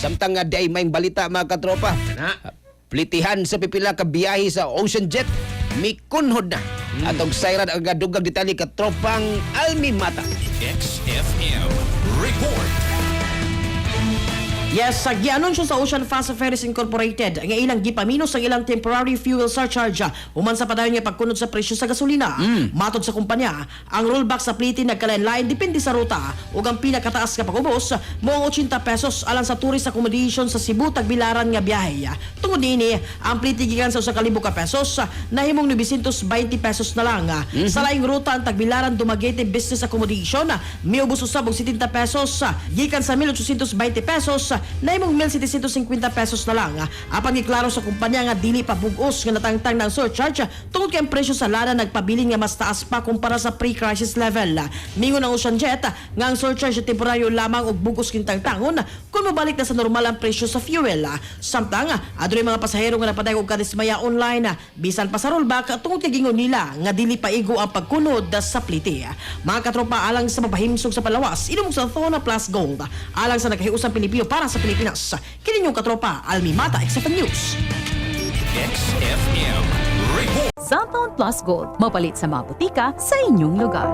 Samtang nga day may balita mga katropa. Plitihan sa pipila ka biyahe sa Ocean Jet, mikunhod na. Atong sayran ang gadugag detalye katropang Almi Mata. XFM Report. Yes, gianunsyo sa Ocean Fast Ferries Incorporated nga ilang gipaminos ang ilang temporary fuel surcharge human sa padayon nga pagkunod sa presyo sa gasolina. Matod sa kumpanya, ang rollback sa pliti nagkalain-lain depende sa ruta ug ang pinakataas nga pag-ubos mo ang 80 pesos alang sa tourist accommodation sa Cebu Tagbilaran nga biyahe. Tungod dinhi, ang pliti gikan sa 1,000 ka pesos nahimong 920 pesos na lang. Sa laing ruta ang Tagbilaran Dumaguete Business Accommodation miubos usab og 70 pesos gikan sa 1,820 pesos nahimong 1,750 pesos na lang. Apan giklaro sa kumpanya nga dili pa bug-os nga natangtang ng surcharge tungod kay ang presyo sa lana nagpabilin nga mas taas pa kumpara sa pre-crisis level. Mingon ang Ocean Jet nga ang surcharge temporaryo lamang og bug-os kintangtangon kung mabalik na sa normal ang presyo sa fuel. Samtang adunay mga pasahero nga napaday og kadismaya online bisan pa sa rollback tungod kay gingon nila nga dili pa igo ang pagkunod sa pliti. Mga katropa, alang sa mapahimsog sa palawas inom sa Thona Plus Gold alang sa nakahiusang Pilipino para sa Pilipinas. Kini yung katropa, Almi Mata, XFM News. XFM Report. Cellphone Plus Gold. Mapalit sa mga butika sa inyong lugar.